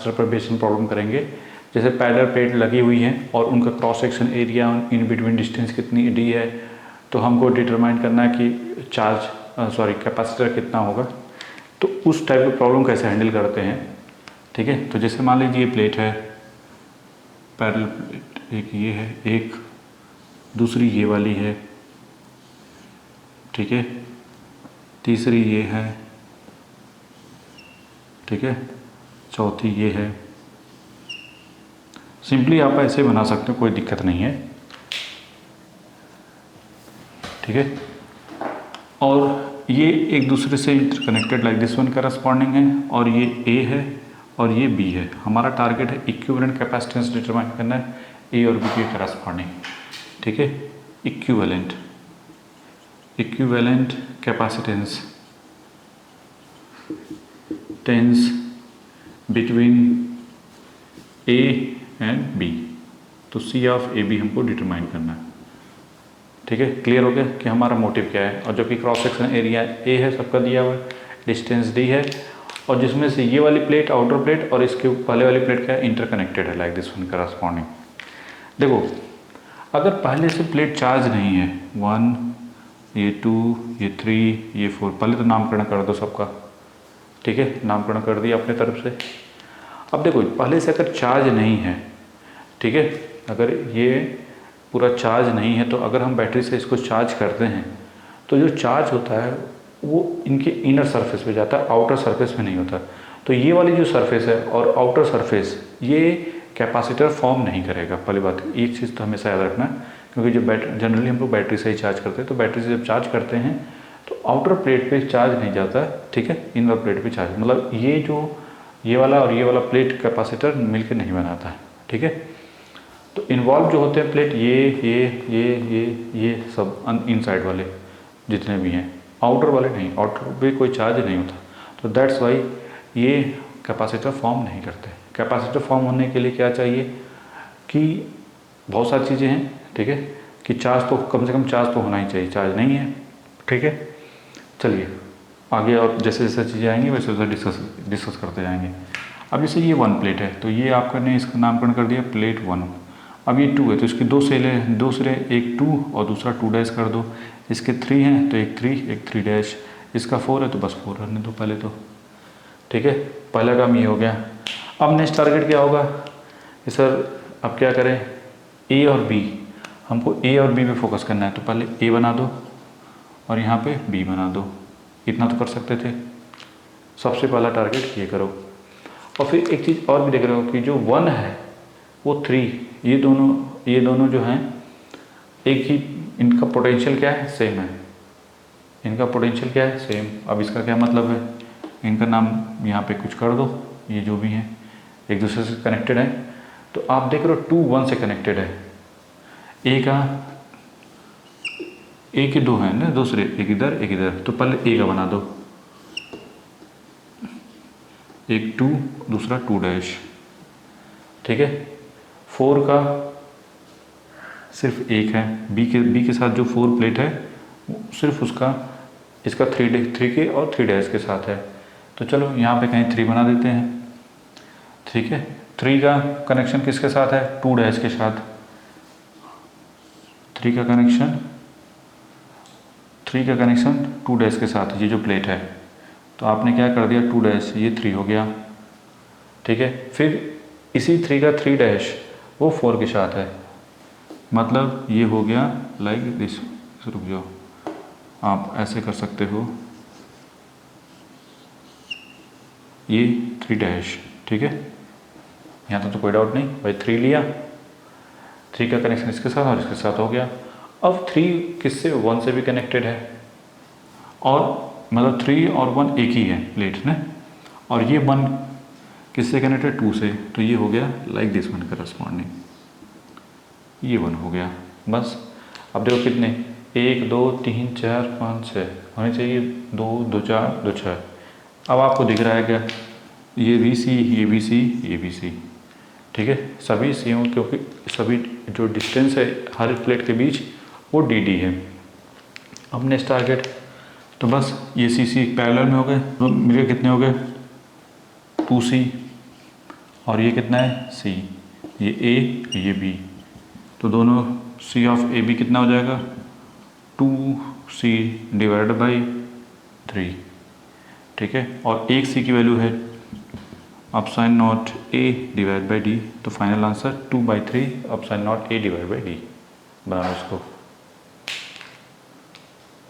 Capacitor पर based on problem करेंगे। जैसे पैरेलल प्लेट लगी हुई है और उनका cross section area in between distance कितनी डी है, तो हमको डिटरमाइन करना है कि कैपेसिटर कितना होगा। तो उस टाइप की प्रॉब्लम कैसे हैंडल करते हैं, ठीक है। तो जैसे मान लीजिए ये प्लेट है, पैरेलल प्लेट, एक ये है, एक दूसरी ये वाली है, ठीक है, तीसरी ये है, ठीक है, चौथी ये है। सिंपली आप ऐसे बना सकते हो, कोई दिक्कत नहीं है, ठीक है। और ये एक दूसरे से interconnected like this one corresponding है, और ये ए है और ये बी है। हमारा टारगेट है इक्विवेलेंट कैपेसिटेंस डिटरमाइन करना है ए और बी के करस्पॉन्डिंग, ठीक है। इक्विवेलेंट कैपेसिटेंस टेंस बिटवीन ए एंड बी, तो सी ऑफ ए बी हमको डिटरमाइन करना है, ठीक है। क्लियर हो गया कि हमारा मोटिव क्या है। और जो कि क्रॉस सेक्शन एरिया ए है सबका दिया हुआ है, डिस्टेंस डी है, और जिसमें से ये वाली प्लेट आउटर प्लेट और इसके पहले वाली प्लेट क्या है, इंटरकनेक्टेड है लाइक दिस वन करस्पॉन्डिंग। देखो अगर पहले से प्लेट चार्ज नहीं है, 1 ये 2 ये 3 ये 4, पहले तो नामकरण कर दो सबका, ठीक है, नामकरण कर दिया अपने तरफ से। अब देखो पहले से अगर चार्ज नहीं है, ठीक है, अगर ये पूरा चार्ज नहीं है, तो अगर हम बैटरी से इसको चार्ज करते हैं तो जो चार्ज होता है वो इनके इनर सरफेस पे जाता है, आउटर सरफेस पे नहीं होता। तो ये वाली जो सरफेस है और आउटर सरफेस ये कैपेसिटर फॉर्म नहीं करेगा। पहली बात एक चीज़ तो हमेशा याद रखना, क्योंकि जब जनरली हम लोग बैटरी से ही चार्ज करते हैं, तो बैटरी से जब चार्ज करते हैं तो आउटर प्लेट पे चार्ज नहीं जाता है, ठीक है, इनर प्लेट पे चार्ज, मतलब ये वाला और ये वाला प्लेट कैपेसिटर मिलकर नहीं बनाता है, ठीक है। तो इन्वॉल्व जो होते हैं प्लेट ये सब इनसाइड वाले जितने भी हैं, आउटर वाले नहीं, आउटर पे कोई चार्ज नहीं होता। तो दैट्स वाई ये कैपेसिटर फॉर्म नहीं करते। कैपेसिटर फॉर्म होने के लिए क्या चाहिए कि बहुत सारी चीज़ें हैं, ठीक है, कि चार्ज तो कम से कम चार्ज तो होना ही चाहिए, चार्ज नहीं है, ठीक है। चलिए आगे और जैसे जैसे चीज़ें आएंगी वैसे वैसे डिस्कस करते जाएंगे। अब जैसे ये 1 प्लेट है, तो ये आपने इसका नामकरण कर दिया प्लेट 1। अब ये 2 है, तो इसकी 2 सेल है, दूसरे एक 2 और दूसरा 2 डैश कर दो। इसके 3 हैं तो एक 3 एक 3 डैश, इसका 4 है तो बस 4 रहने दो पहले तो, ठीक है। पहला काम ये हो गया। अब नेक्स्ट टारगेट क्या होगा कि सर अब क्या करें, ए और बी, हमको ए और बी पे फोकस करना है, तो पहले ए बना दो और यहाँ पे बी बना दो। इतना तो कर सकते थे, सबसे पहला टारगेट ये करो। और फिर एक चीज़ और भी देख रहे हो कि जो 1 है वो 3, ये दोनों जो हैं एक ही, इनका पोटेंशियल क्या है, सेम है, इनका पोटेंशियल क्या है, सेम। अब इसका क्या मतलब है, इनका नाम यहाँ पे कुछ कर दो, ये जो भी हैं एक दूसरे से कनेक्टेड है। तो आप देख रहे हो 2 1 से कनेक्टेड है, ए के 2 हैं ना, दूसरे एक इधर, तो पहले ए का बना दो, एक 2 दूसरा 2 डैश, ठीक है। 4 का सिर्फ एक है, बी के साथ जो 4 प्लेट है सिर्फ इसका 3 के और 3 डैश के साथ है। तो चलो यहाँ पे कहीं 3 बना देते हैं, ठीक है। 3 का कनेक्शन किसके साथ है, 2 डैश के साथ। 3 का कनेक्शन 2 डैश के साथ, ये जो प्लेट है। तो आपने क्या कर दिया, 2 डैश, ये 3 हो गया, ठीक है। फिर इसी 3 का 3 डैश वो 4 के साथ है, मतलब ये हो गया लाइक दिस। रुक जाओ, आप ऐसे कर सकते हो, ये 3 डैश, ठीक है। यहाँ तो कोई डाउट नहीं भाई, 3 लिया, 3 का कनेक्शन इसके साथ और इसके साथ हो गया। अब 3 किससे, 1 से भी कनेक्टेड है, और मतलब 3 और 1 एक ही है प्लेट ने, और ये 1 किससे कनेक्टेड, 2 से, तो ये हो गया लाइक दिस वन करस्पॉन्डिंग, ये 1 हो गया बस। अब देखो कितने, 1 2 3 4 5 6 होने चाहिए, 2 2 4 2 6। अब आपको दिख रहा है क्या, ये बी सी, ये बी सी, ये बी सी, ठीक है, सभी सी हों, क्योंकि सभी जो डिस्टेंस है हर प्लेट के बीच वो डी डी है। अब नेक्स्ट टारगेट, तो बस ये सी सी पैरेलल में हो गए, तो मिले कितने हो गए, 2C और ये कितना है C, ये A ये B, तो दोनों C ऑफ AB कितना हो जाएगा 2C डिवाइड बाई 3, ठीक है। और एक C की वैल्यू है अपसाइन not A divide by D, तो final answer 2/3 अपसाइन not A divide by D। बनाओ इसको,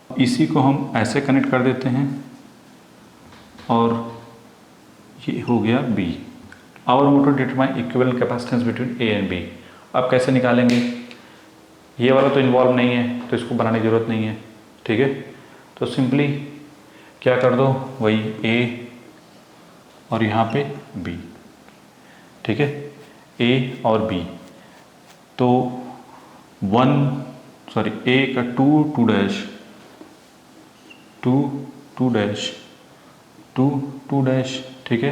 इसी को हम ऐसे कनेक्ट कर देते हैं और ये हो गया B। Our motor determine equivalent capacitance between A and B। अब कैसे निकालेंगे, ये वाला तो इन्वॉल्व नहीं है तो इसको बनाने की ज़रूरत नहीं है, ठीक है। तो सिंपली क्या कर दो, वही A और यहाँ पे B, ठीक है, A और B। तो A का 2 डैश 2 डैश 2 डैश, ठीक है।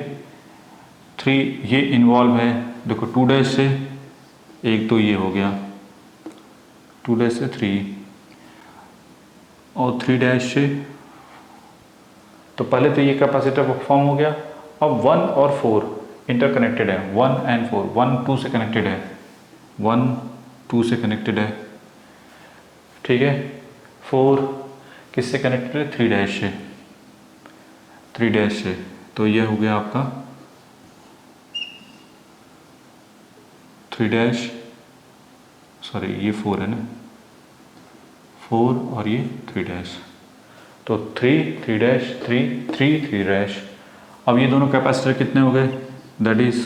3 ये इन्वॉल्व है, देखो 2 डैश से एक तो ये हो गया, 2 डैश से 3 और 3 डैश से, तो पहले तो ये कैपेसिटर फॉर्म हो गया। अब 1 और 4 इंटरकनेक्टेड है, 1 एंड 4, 1 2 से कनेक्टेड है, 1 2 से कनेक्टेड है, ठीक है। 4 किससे कनेक्टेड है, 3 डैश से, 3 डैश से, तो ये हो गया आपका 3 डैश, सॉरी ये 4 है ना, 4 और ये 3 डैश, तो 3 डैश 3 डैश। अब ये दोनों कैपेसिटर कितने हो गए, दैट इज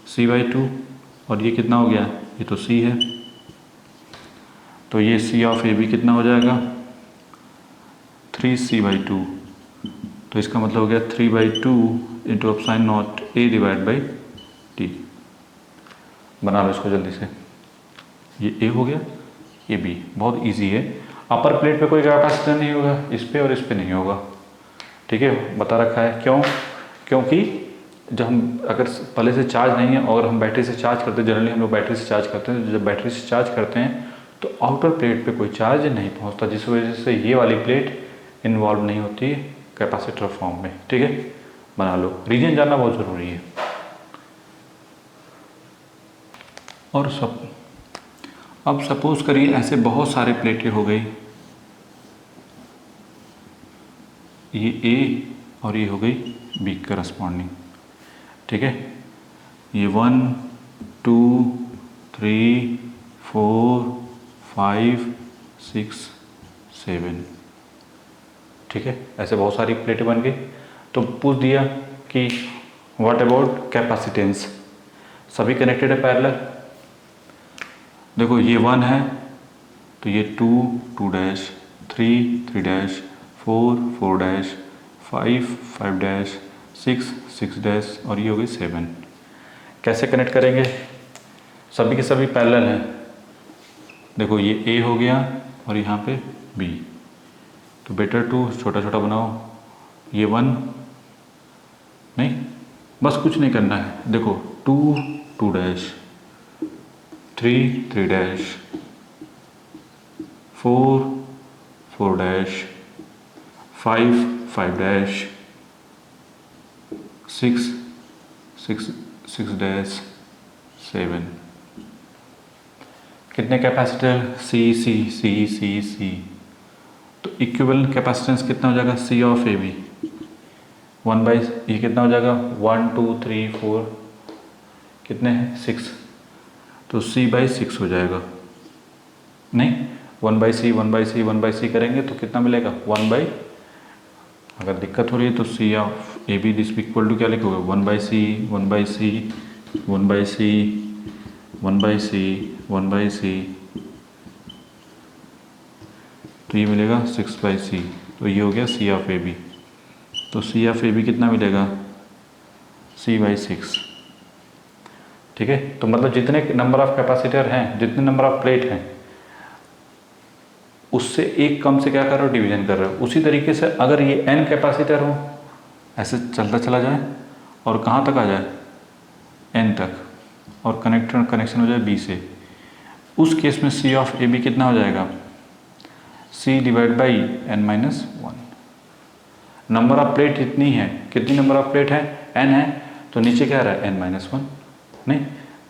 C/2, और ये कितना हो गया, ये तो C है, तो ये C ऑफ AB कितना हो जाएगा 3C/2, तो इसका मतलब हो गया 3/2 into अपसाइन not A divide by D। बना लो इसको जल्दी से, ये A हो गया, ये B, बहुत इजी है। अपर प्लेट पे कोई कैपेसिटर नहीं होगा, इस पे और इस पे नहीं होगा, ठीक है, बता रखा है। क्यों, क्योंकि जब हम अगर पहले से चार्ज नहीं है और हम बैटरी से चार्ज करते हैं, जनरली हम लोग बैटरी से चार्ज करते हैं, जब बैटरी से चार्ज करते हैं तो आउटर प्लेट पे कोई चार्ज नहीं पहुंचता, जिस वजह से ये वाली प्लेट इन्वॉल्व नहीं होती है कैपेसिटर फॉर्म में, ठीक है। बना लो, रीजन जानना बहुत ज़रूरी है। और अब सपोज करिए ऐसे बहुत सारे प्लेटें हो गई, ये A और ये हो गई B करस्पॉन्डिंग, ठीक है। ये 1 2 3 4 5 6 7, ठीक है, ऐसे बहुत सारी प्लेटें बन गई। तो पूछ दिया कि व्हाट अबाउट कैपेसिटेंस, सभी कनेक्टेड है पैरेलल। देखो ये 1 है तो ये 2 dash 3 dash 4 dash 5 dash 6 dash और ये हो गई 7। कैसे कनेक्ट करेंगे, सभी के सभी पैरेलल हैं। देखो ये A हो गया और यहाँ पे B, तो बेटर टू छोटा छोटा बनाओ, ये 1 नहीं, बस कुछ नहीं करना है। देखो 2 dash 3 dash 4 dash 5 dash 6 dash 7। कितने कैपेसिटर, C। तो इक्विवेलेंट कैपेसिटेंस कितना हो जाएगा, C ऑफ AB 1/, ये कितना हो जाएगा 1 2 3 4, कितने हैं 6, तो C/6 हो जाएगा। नहीं, 1/C करेंगे तो कितना मिलेगा 1/, अगर दिक्कत हो रही है तो C of AB this equal to क्या लिखोगे 1/C, तो ये मिलेगा 6/C, तो ये हो गया C ऑफ AB। तो C ऑफ AB कितना मिलेगा C/6, ठीक है। तो मतलब जितने नंबर ऑफ कैपेसिटर हैं, जितने नंबर ऑफ प्लेट हैं, उससे एक कम से क्या कर रहे हो, डिवीजन कर रहे हो। उसी तरीके से अगर ये n कैपेसिटर हो, ऐसे चलता चला जाए और कहाँ तक आ जाए n तक, और कनेक्शन हो जाए B से, उस केस में C ऑफ AB कितना हो जाएगा C divide by n-1। Number of plate इतनी है, कितनी नंबर ऑफ प्लेट है n है, तो नीचे क्या रहा है n-1, नहीं,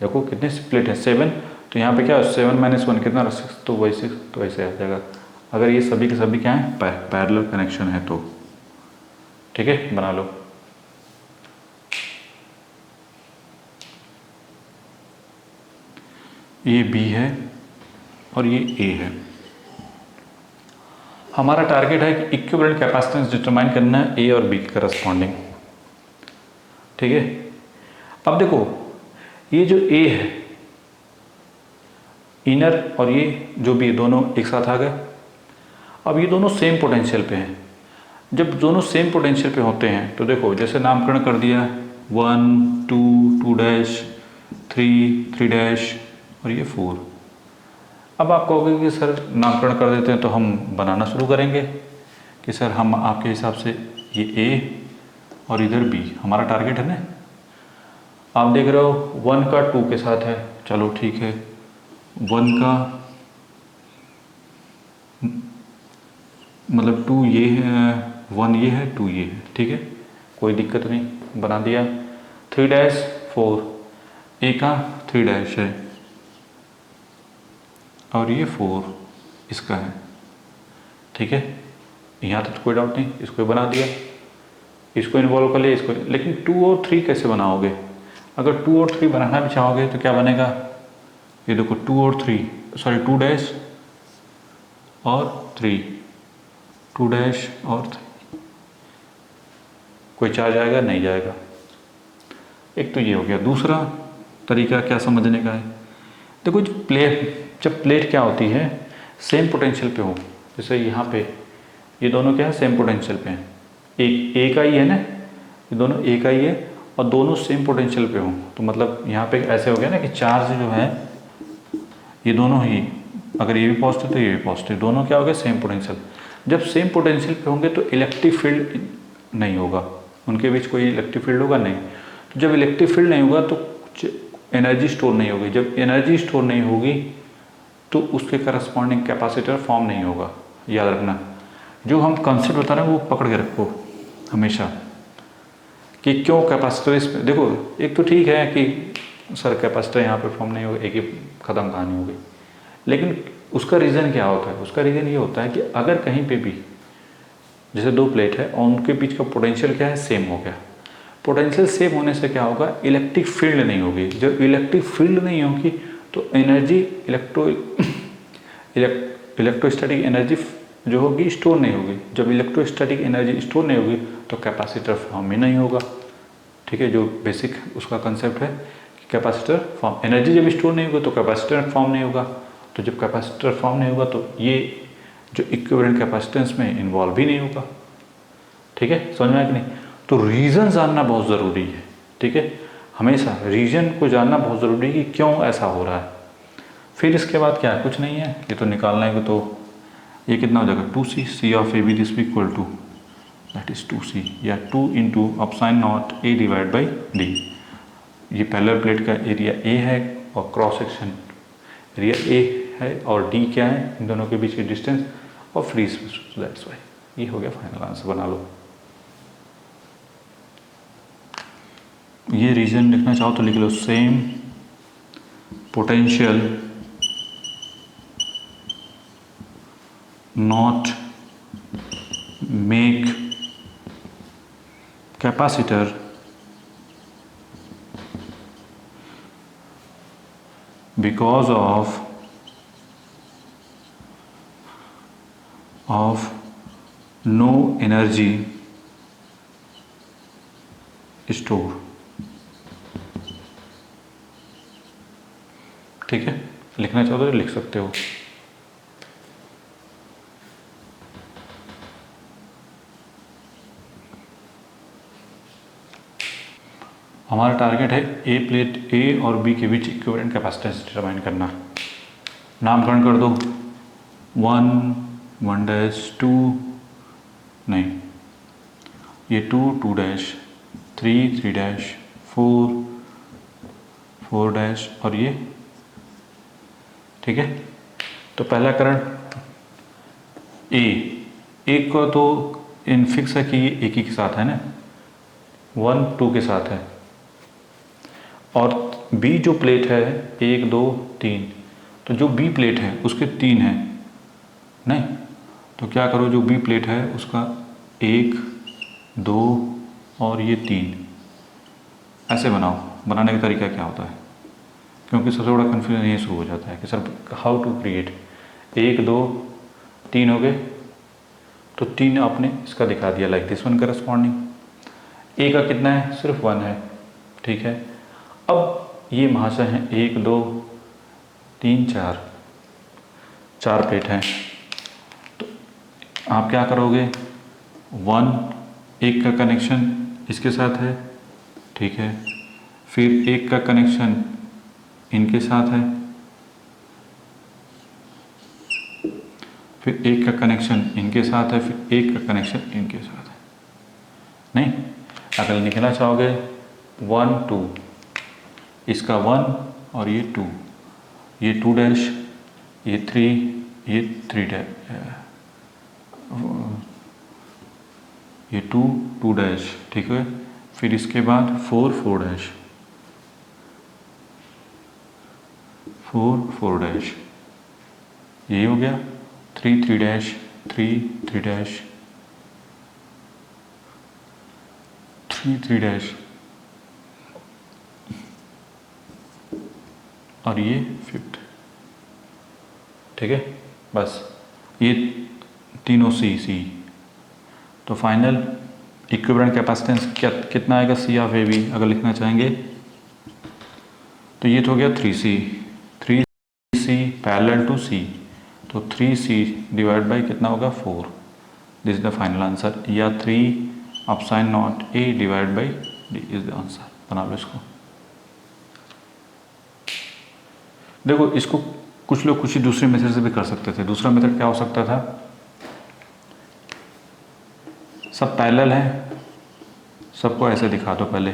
देखो कितने प्लेट है 7, तो यहाँ पे क्या है 7 - 1 कितना 6, तो वही 6, तो ऐसे आ जाएगा। अगर ये सभी के सभी क्या है पैरेलल कनेक्शन है तो ठीक है, बना लो। ये B है और ये A है। हमारा टारगेट है कि इक्विवेलेंट कैपेसिटेंस डिटरमाइन करना है A और B के करस्पॉन्डिंग, ठीक है। अब देखो ये जो A है इनर और ये जो B दोनों एक साथ आ गए। अब ये दोनों सेम पोटेंशियल पे हैं। जब दोनों सेम पोटेंशियल पे होते हैं तो देखो जैसे नामकरण कर दिया 1 2 2 डैश 3 3 डैश और ये 4। अब आप कहोगे कि सर नामकरण कर देते हैं तो हम बनाना शुरू करेंगे कि सर हम आपके हिसाब से ये A और इधर B हमारा टारगेट है ना। आप देख रहे हो 1 का 2 के साथ है, चलो ठीक है, 1 का मतलब 2 ये है, 1 ये है, 2 ये है, ठीक है, कोई दिक्कत नहीं, बना दिया। 3 डैश 4 A का 3 डैश है और ये 4 इसका है, ठीक है, यहाँ तक तो कोई डाउट नहीं, इसको बना दिया, इसको इन्वॉल्व कर लिया इसको। लेकिन 2 और 3 कैसे बनाओगे? अगर 2 और 3 बनाना भी चाहोगे तो क्या बनेगा? ये देखो 2 और 3 सॉरी 2 डैश और 3 2 डैश और 3, कोई चार्ज आएगा? नहीं जाएगा। एक तो ये हो गया। दूसरा तरीका क्या समझने का है, देखो जब प्लेट क्या होती है सेम पोटेंशियल पे हो, जैसे यहाँ पे ये दोनों क्या है सेम पोटेंशियल पे हैं, एक का ही है ना, ये दोनों एक का ही है और दोनों सेम पोटेंशियल पे हो, तो मतलब यहाँ पे ऐसे हो गया ना कि चार्ज जो है ये दोनों ही, अगर ये भी पॉजिटिव तो ये भी पॉजिटिव, दोनों क्या हो गया सेम पोटेंशियल। जब सेम पोटेंशियल पे होंगे तो इलेक्ट्रिक फील्ड नहीं होगा, उनके बीच कोई इलेक्ट्रिक फील्ड होगा नहीं। तो जब इलेक्ट्रिक फील्ड नहीं होगा तो कुछ एनर्जी स्टोर नहीं होगी, जब एनर्जी स्टोर नहीं होगी तो उसके करस्पॉन्डिंग कैपेसिटर फॉर्म नहीं होगा। याद रखना, जो हम कंसेप्ट बता रहे हैं वो पकड़ के रखो हमेशा कि क्यों कैपेसिटर इस देखो, एक तो ठीक है कि सर कैपेसिटर यहाँ पे फॉर्म नहीं होगा, एक ही ख़त्म कहानी हो गई, लेकिन उसका रीज़न क्या होता है? उसका रीज़न ये होता है कि अगर कहीं पे भी जैसे 2 प्लेट है और उनके बीच का पोटेंशियल क्या है सेम हो गया, पोटेंशियल सेम होने से क्या होगा इलेक्ट्रिक फील्ड नहीं होगी। जब इलेक्ट्रिक फील्ड नहीं होगी तो एनर्जी इलेक्ट्रोस्टैटिक एनर्जी जो होगी स्टोर नहीं होगी। जब इलेक्ट्रोस्टैटिक एनर्जी स्टोर नहीं होगी तो कैपेसिटर फॉर्म ही नहीं होगा, ठीक है, जो बेसिक उसका कंसेप्ट है कि कैपेसिटर फॉर्म, एनर्जी जब स्टोर नहीं होगी तो कैपेसिटर फॉर्म नहीं होगा, तो जब कैपेसिटर फॉर्म नहीं होगा तो ये जो इक्विवेलेंट कैपेसिटेंस में इन्वॉल्व ही नहीं होगा, ठीक है, समझ में आया कि नहीं? तो रीज़न जानना बहुत ज़रूरी है, ठीक है, हमेशा रीज़न को जानना बहुत ज़रूरी है कि क्यों ऐसा हो रहा है। फिर इसके बाद क्या है, कुछ नहीं है, ये तो निकालना है, तो ये कितना हो जाएगा 2c c of A B this equal to that is 2c या 2 into of sine not a divide by d। ये पैरेलल प्लेट का एरिया a है और क्रॉस सेक्शन एरिया a है और d क्या है, इन दोनों के बीच की डिस्टेंस और फ्री स्पेस, दैट्स वाई। ये हो गया फाइनल आंसर, बना लो। ये रीजन लिखना चाहो तो लिख लो, same potential not make capacitor because of no energy store, ठीक है, लिखना चाहो तो लिख सकते हो। हमारा टारगेट है ए प्लेट ए और बी के बीच इक्विवेलेंट कैपेसिटेंस डिटरमाइन करना। नामकरण कर दो 1 1 डैश 2 नहीं, ये 2 2 डैश 3 3 डैश 4 4 डैश और ये, ठीक है। तो पहला करंट ए को तो इन फिक्स है कि ये एक ही के साथ है ना, 1 2 के साथ है, और बी जो प्लेट है 1 2 3, तो जो बी प्लेट है उसके 3 हैं नहीं, तो क्या करो जो बी प्लेट है उसका 1 2 और ये 3 ऐसे बनाओ। बनाने का तरीका क्या होता है, क्योंकि सबसे बड़ा कन्फ्यूजन ये शुरू हो जाता है कि सर हाउ टू क्रिएट 1 2 3 हो गए, तो 3 आपने इसका दिखा दिया लाइक दिस वन करस्पॉन्डिंग। ए का कितना है, सिर्फ 1 है, ठीक है। अब ये महाशय हैं 1 2 3 4, 4 प्लेट हैं, तो आप क्या करोगे 1 का कनेक्शन इसके साथ है, ठीक है, फिर 1 का कनेक्शन इनके साथ है, फिर 1 का कनेक्शन इनके साथ है, फिर 1 का कनेक्शन इनके साथ है। नहीं, अगर लिखना चाहोगे 1 2, इसका 1 और ये 2, ये 2 डैश, ये 3, ये 3 डैश, ये 2 2 डैश, ठीक है। फिर इसके बाद 4 4 डैश, 4 4 डैश, यही हो गया। 3 3 डैश, 3 3 डैश, 3 3 डैश, और ये 5th, ठीक है। बस ये तीनों सी। तो फाइनल इक्विवेलेंट कैपेसिटेंस क्या कितना आएगा, सी ऑफ ए बी अगर लिखना चाहेंगे तो ये तो हो गया 3C, 3C पैरेलल टू सी, तो 3C डिवाइड बाई कितना होगा 4, this is the final answer, या 3 अपसाइन not a divide by D is the answer. बना लो इसको। देखो इसको कुछ लोग कुछ ही दूसरे मेथड से भी कर सकते थे। दूसरा मेथड क्या हो सकता था, सब पैरेलल है, सबको ऐसे दिखा दो पहले।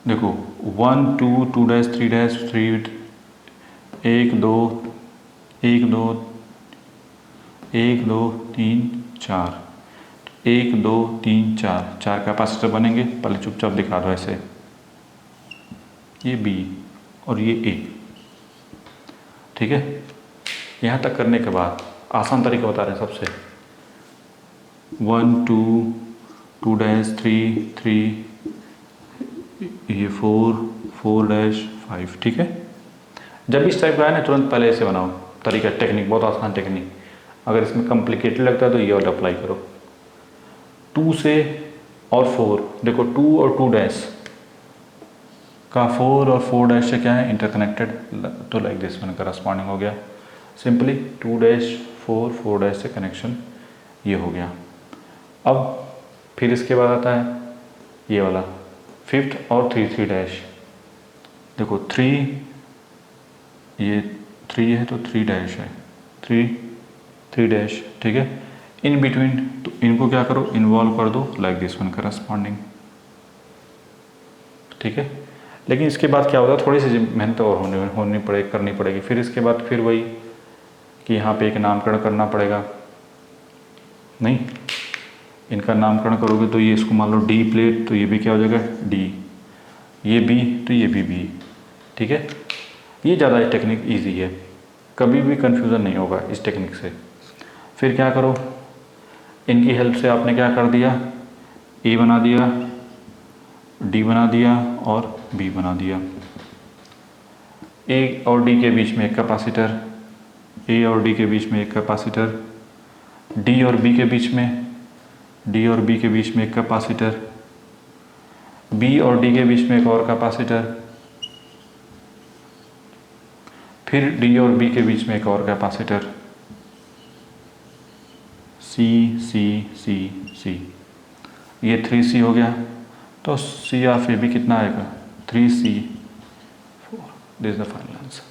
देखो 1 2 2 डैश 3 डैश 3 1 2 1 2 1 2 3 4, 1 2 3 4, 4 कैपेसिटर बनेंगे। पहले चुपचाप दिखा दो ऐसे, ये बी और ये ए, ठीक है। यहाँ तक करने के बाद आसान तरीका बता रहे हैं सबसे, 1 2 2 डैश 3 3, ये 4 4 डैश 5, ठीक है। जब इस टाइप का है ना तुरंत पहले ऐसे बनाओ। तरीका, टेक्निक बहुत आसान टेक्निक। अगर इसमें कॉम्प्लिकेटेड लगता है तो ये वाला अप्लाई करो। 2 से और 4, देखो 2 और 2 डैश का 4 और 4 डैश से क्या है इंटरकनेक्टेड, तो लाइक दिस वन करस्पॉन्डिंग हो गया। सिंपली 2 डैश 4 4 डैश से कनेक्शन ये हो गया। अब फिर इसके बाद आता है ये वाला 5th और 3 3 डैश। देखो 3, ये 3 है तो 3 डैश है, 3 3 डैश, ठीक है। इन बिटवीन तो इनको क्या करो इन्वॉल्व कर दो लाइक दिस वन करस्पॉन्डिंग, ठीक है। लेकिन इसके बाद क्या होता है, थोड़ी सी मेहनत और करनी पड़ेगी। फिर इसके बाद फिर वही कि यहाँ पे एक नामकरण करना पड़ेगा। नहीं, इनका नामकरण करोगे तो ये इसको मान लो डी प्लेट, तो ये भी क्या हो जाएगा डी, ये बी तो ये भी बी, ठीक है। ये ज़्यादा टेक्निक इजी है, कभी भी कंफ्यूजन नहीं होगा इस टेक्निक से। फिर क्या करो, इनकी हेल्प से आपने क्या कर दिया, ए बना दिया, डी बना दिया और बी बना दिया। ए और डी के बीच में एक कैपेसिटर, ए और डी के बीच में एक कैपेसिटर, डी और बी के बीच में, डी और बी के बीच में एक कैपेसिटर, बी और डी के बीच में एक और कैपेसिटर, फिर डी और बी के बीच में एक और कैपेसिटर, सी सी सी सी, ये 3C हो गया। तो सी ऑफ ए बी कितना आएगा 3C4, this is the final answer.